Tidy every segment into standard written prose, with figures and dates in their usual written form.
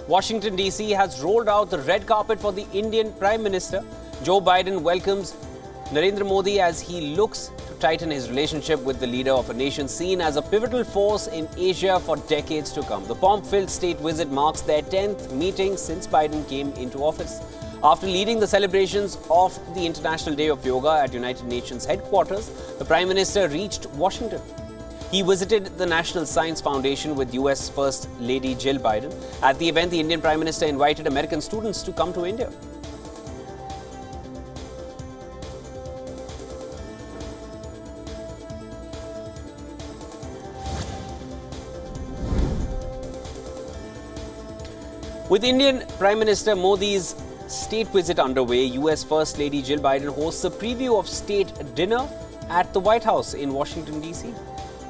Washington, D.C. has rolled out the red carpet for the Indian Prime Minister. Joe Biden welcomes Narendra Modi as he looks to tighten his relationship with the leader of a nation seen as a pivotal force in Asia for decades to come. The pomp-filled state visit marks their 10th meeting since Biden came into office. After leading the celebrations of the International Day of Yoga at United Nations headquarters, the Prime Minister reached Washington. He visited the National Science Foundation with US First Lady Jill Biden. At the event, the Indian Prime Minister invited American students to come to India. With Indian Prime Minister Modi's state visit underway, US First Lady Jill Biden hosts a preview of state dinner at the White House in Washington, D.C.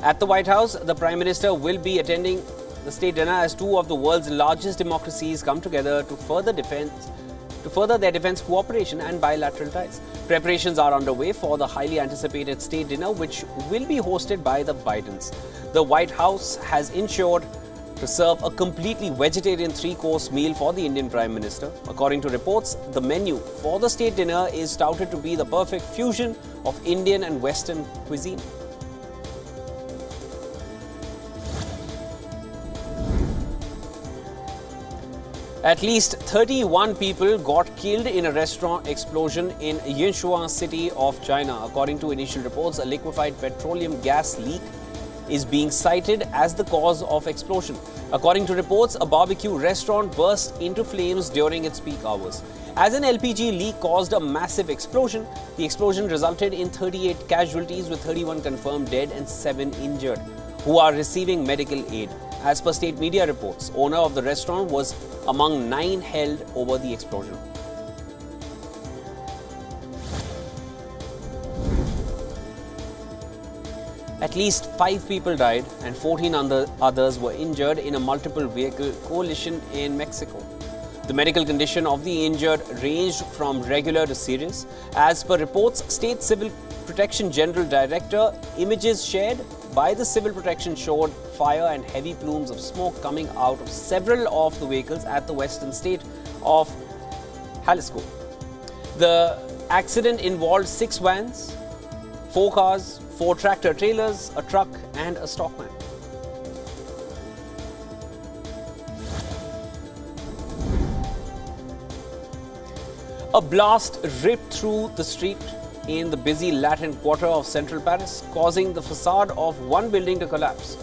At the White House, the Prime Minister will be attending the state dinner as two of the world's largest democracies come together to further their defense cooperation and bilateral ties. Preparations are underway for the highly anticipated state dinner, which will be hosted by the Bidens. The White House has ensured to serve a completely vegetarian three-course meal for the Indian Prime Minister. According to reports, the menu for the state dinner is touted to be the perfect fusion of Indian and Western cuisine. At least 31 people got killed in a restaurant explosion in Yeshua city of China. According to initial reports, a liquefied petroleum gas leak is being cited as the cause of explosion. According to reports, a barbecue restaurant burst into flames during its peak hours. As an LPG leak caused a massive explosion, the explosion resulted in 38 casualties with 31 confirmed dead and 7 injured, who are receiving medical aid. As per state media reports, owner of the restaurant was among 9 held over the explosion. At least 5 people died and 14 others were injured in a multiple vehicle collision in Mexico. The medical condition of the injured ranged from regular to serious. As per reports, State Civil Protection General Director, images shared by the Civil Protection showed fire and heavy plumes of smoke coming out of several of the vehicles at the western state of Jalisco. The accident involved 6 vans, 4 cars, 4 tractor trailers, a truck and a stockman. A blast ripped through the street in the busy Latin quarter of central Paris, causing the facade of one building to collapse,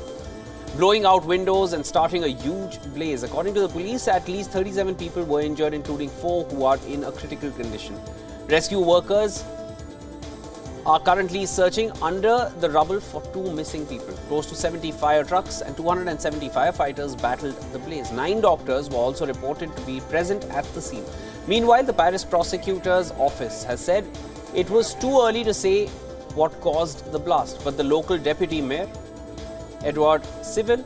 blowing out windows and starting a huge blaze. According to the police, at least 37 people were injured, including 4 who are in a critical condition. Rescue workers are currently searching under the rubble for 2 missing people. Close to 70 fire trucks and 270 firefighters battled the blaze. 9 doctors were also reported to be present at the scene. Meanwhile, the Paris prosecutor's office has said it was too early to say what caused the blast, but the local deputy mayor, Edouard Civil,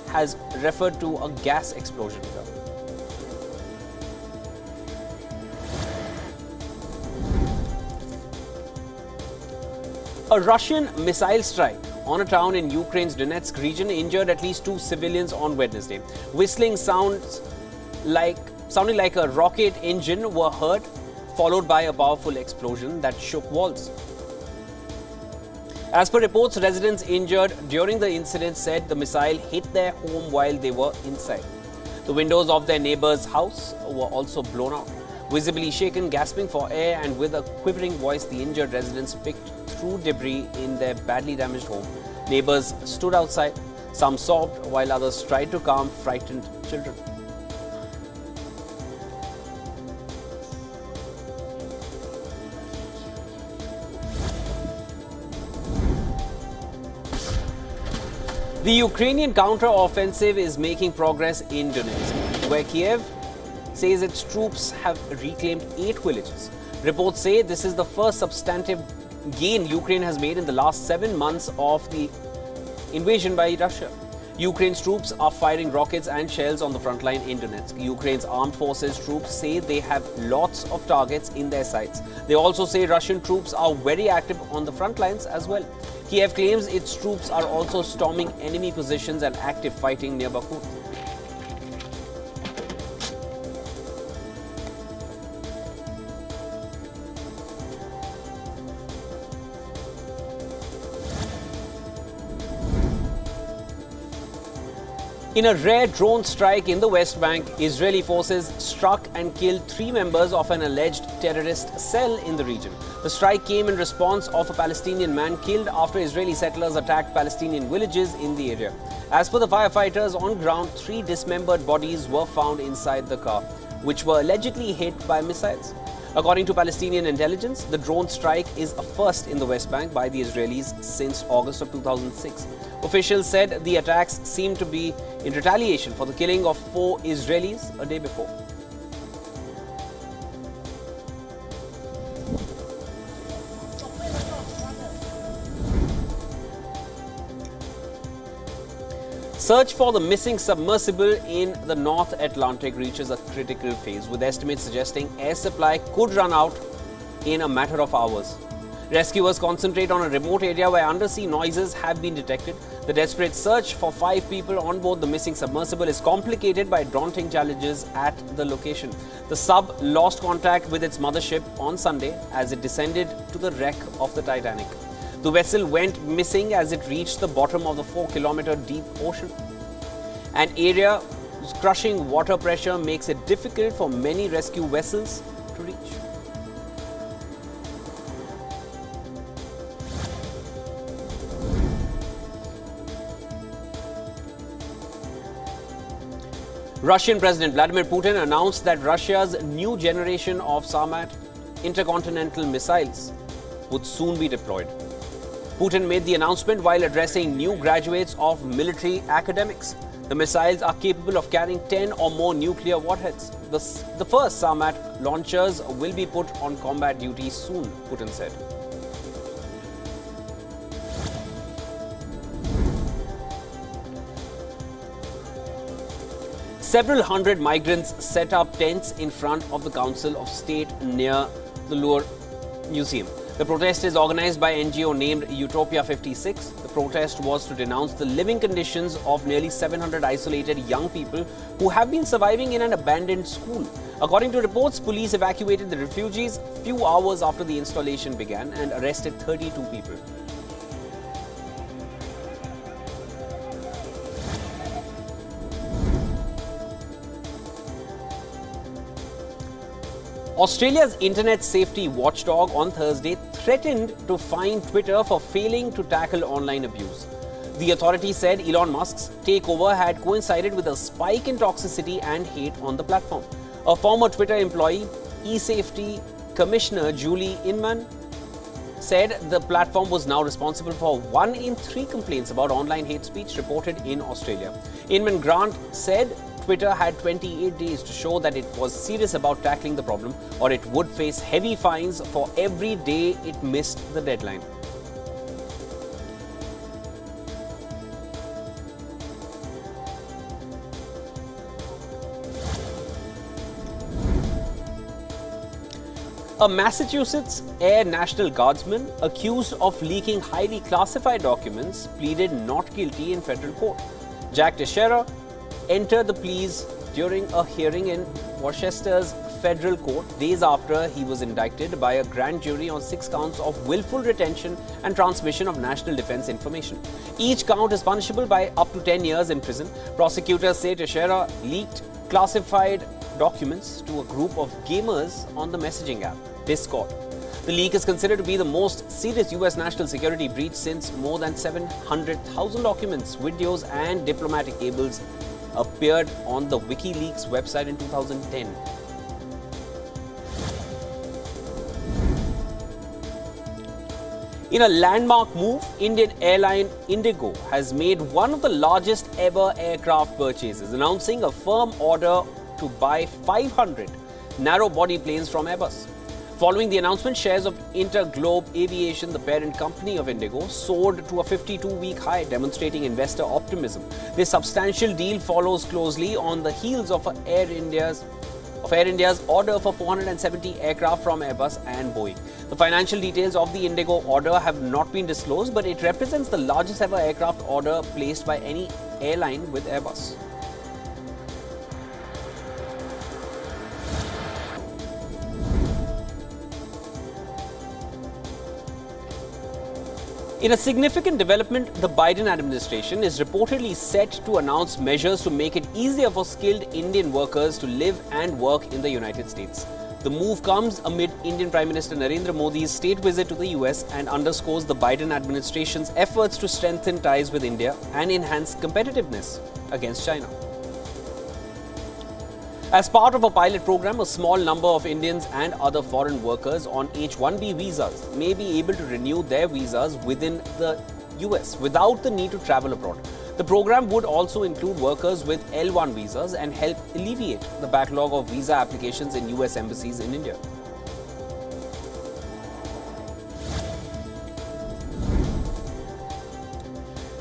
has referred to a gas explosion. A Russian missile strike on a town in Ukraine's Donetsk region injured at least 2 civilians on Wednesday. Whistling sounds sounding like a rocket engine were heard, followed by a powerful explosion that shook walls. As per reports, residents injured during the incident said the missile hit their home while they were inside. The windows of their neighbor's house were also blown out. Visibly shaken, gasping for air and with a quivering voice, the injured residents picked through debris in their badly damaged home. Neighbors stood outside. Some sobbed while others tried to calm frightened children. The Ukrainian counter-offensive is making progress in Donetsk, where Kiev says its troops have reclaimed 8 villages. Reports say this is the first substantive gain Ukraine has made in the last 7 months of the invasion by Russia. Ukraine's troops are firing rockets and shells on the front line in Donetsk. Ukraine's armed forces troops say they have lots of targets in their sights. They also say Russian troops are very active on the front lines as well. Kiev claims its troops are also storming enemy positions and active fighting near Bakhmut. In a rare drone strike in the West Bank, Israeli forces struck and killed 3 members of an alleged terrorist cell in the region. The strike came in response of a Palestinian man killed after Israeli settlers attacked Palestinian villages in the area. As per the firefighters on ground, 3 dismembered bodies were found inside the car, which were allegedly hit by missiles. According to Palestinian intelligence, the drone strike is a first in the West Bank by the Israelis since August of 2006. Officials said the attacks seemed to be in retaliation for the killing of 4 Israelis a day before. Search for the missing submersible in the North Atlantic reaches a critical phase, with estimates suggesting air supply could run out in a matter of hours. Rescuers concentrate on a remote area where undersea noises have been detected. The desperate search for 5 people on board the missing submersible is complicated by daunting challenges at the location. The sub lost contact with its mothership on Sunday as it descended to the wreck of the Titanic. The vessel went missing as it reached the bottom of the 4-kilometer deep ocean. An area whose crushing water pressure makes it difficult for many rescue vessels to reach. Russian President Vladimir Putin announced that Russia's new generation of Sarmat intercontinental missiles would soon be deployed. Putin made the announcement while addressing new graduates of military academics. The missiles are capable of carrying 10 or more nuclear warheads. The first Sarmat launchers will be put on combat duty soon, Putin said. Several hundred migrants set up tents in front of the Council of State near the Louvre Museum. The protest is organized by NGO named Utopia 56. The protest was to denounce the living conditions of nearly 700 isolated young people who have been surviving in an abandoned school. According to reports, police evacuated the refugees few hours after the installation began and arrested 32 people. Australia's internet safety watchdog on Thursday threatened to fine Twitter for failing to tackle online abuse. The authority said Elon Musk's takeover had coincided with a spike in toxicity and hate on the platform. A former Twitter employee, eSafety Commissioner Julie Inman, said the platform was now responsible for 1 in 3 complaints about online hate speech reported in Australia. Inman Grant said Twitter had 28 days to show that it was serious about tackling the problem, or it would face heavy fines for every day it missed the deadline. A Massachusetts Air National Guardsman accused of leaking highly classified documents pleaded not guilty in federal court. Jack Teixeira entered the pleas during a hearing in Worcester's federal court days after he was indicted by a grand jury on 6 counts of willful retention and transmission of national defense information. Each count is punishable by up to 10 years in prison. Prosecutors say Teixeira leaked classified documents to a group of gamers on the messaging app Discord. The leak is considered to be the most serious US national security breach since more than 700,000 documents, videos and diplomatic cables appeared on the WikiLeaks website in 2010. In a landmark move, Indian airline Indigo has made one of the largest ever aircraft purchases, announcing a firm order to buy 500 narrow-body planes from Airbus. Following the announcement, shares of Interglobe Aviation, the parent company of Indigo, soared to a 52-week high, demonstrating investor optimism. This substantial deal follows closely on the heels of Air India's order for 470 aircraft from Airbus and Boeing. The financial details of the Indigo order have not been disclosed, but it represents the largest ever aircraft order placed by any airline with Airbus. In a significant development, the Biden administration is reportedly set to announce measures to make it easier for skilled Indian workers to live and work in the United States. The move comes amid Indian Prime Minister Narendra Modi's state visit to the US and underscores the Biden administration's efforts to strengthen ties with India and enhance competitiveness against China. As part of a pilot program, a small number of Indians and other foreign workers on H-1B visas may be able to renew their visas within the US without the need to travel abroad. The program would also include workers with L-1 visas and help alleviate the backlog of visa applications in US embassies in India.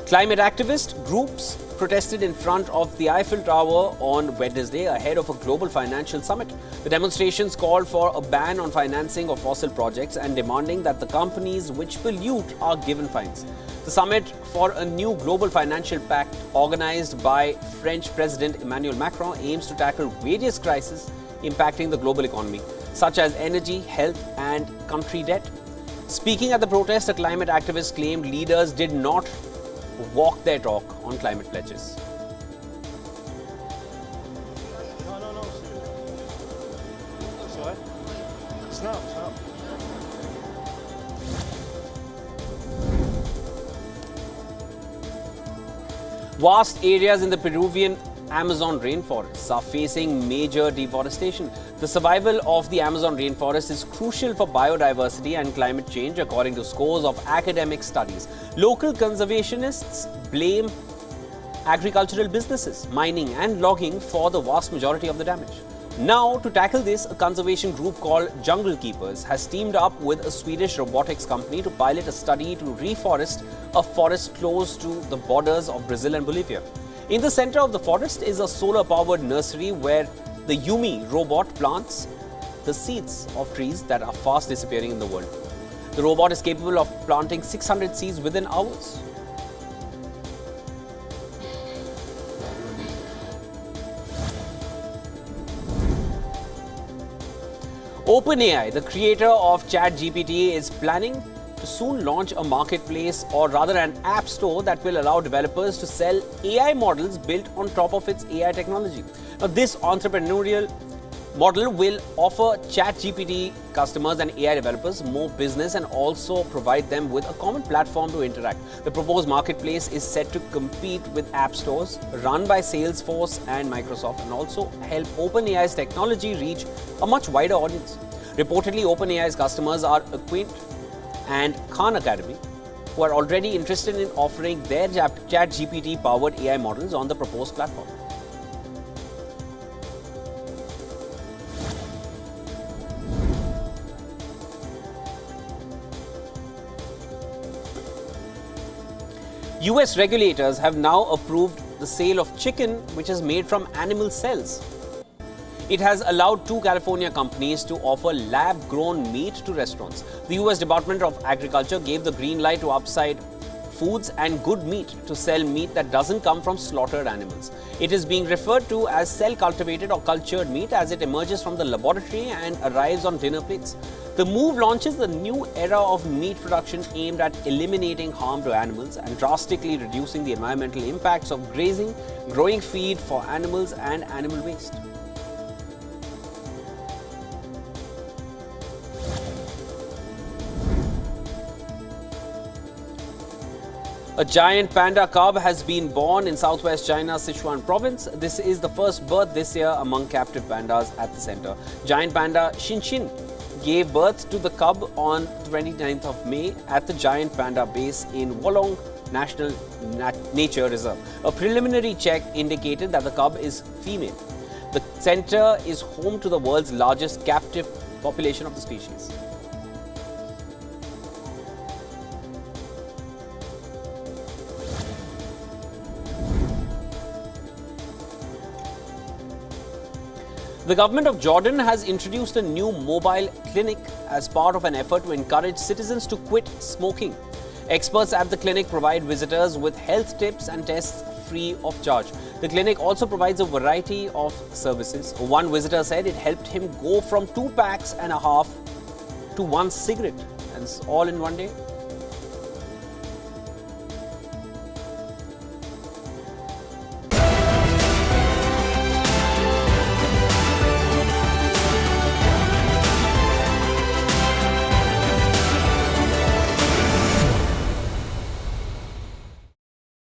Climate activist groups protested in front of the Eiffel Tower on Wednesday ahead of a global financial summit. The demonstrations called for a ban on financing of fossil projects and demanding that the companies which pollute are given fines. The summit for a new global financial pact organized by French President Emmanuel Macron aims to tackle various crises impacting the global economy, such as energy, health and country debt. Speaking at the protest, a climate activist claimed leaders did not walk their talk on climate pledges. No. Sorry. It's not. Vast areas in the Peruvian Amazon rainforests are facing major deforestation. The survival of the Amazon rainforest is crucial for biodiversity and climate change, according to scores of academic studies. Local conservationists blame agricultural businesses, mining and logging for the vast majority of the damage. Now, to tackle this, a conservation group called Jungle Keepers has teamed up with a Swedish robotics company to pilot a study to reforest a forest close to the borders of Brazil and Bolivia. In the center of the forest is a solar-powered nursery where the Yumi robot plants the seeds of trees that are fast disappearing in the world. The robot is capable of planting 600 seeds within hours. OpenAI, the creator of ChatGPT, is planning to soon launch a marketplace, or rather an app store, that will allow developers to sell AI models built on top of its AI technology. Now, this entrepreneurial model will offer ChatGPT customers and AI developers more business and also provide them with a common platform to interact. The proposed marketplace is set to compete with app stores run by Salesforce and Microsoft and also help OpenAI's technology reach a much wider audience. Reportedly, OpenAI's customers are Acquaint and Khan Academy, who are already interested in offering their ChatGPT-powered AI models on the proposed platform. US regulators have now approved the sale of chicken which is made from animal cells. It has allowed 2 California companies to offer lab-grown meat to restaurants. The US Department of Agriculture gave the green light to Upside Foods and Good Meat to sell meat that doesn't come from slaughtered animals. It is being referred to as cell-cultivated or cultured meat as it emerges from the laboratory and arrives on dinner plates. The move launches the new era of meat production aimed at eliminating harm to animals and drastically reducing the environmental impacts of grazing, growing feed for animals and animal waste. A giant panda cub has been born in southwest China's Sichuan province. This is the first birth this year among captive pandas at the center. Giant panda Xinshin gave birth to the cub on 29th of May at the giant panda base in Wolong National Nature Reserve. A preliminary check indicated that the cub is female. The center is home to the world's largest captive population of the species. The government of Jordan has introduced a new mobile clinic as part of an effort to encourage citizens to quit smoking. Experts at the clinic provide visitors with health tips and tests free of charge. The clinic also provides a variety of services. One visitor said it helped him go from 2.5 packs to 1 cigarette, and all in one day.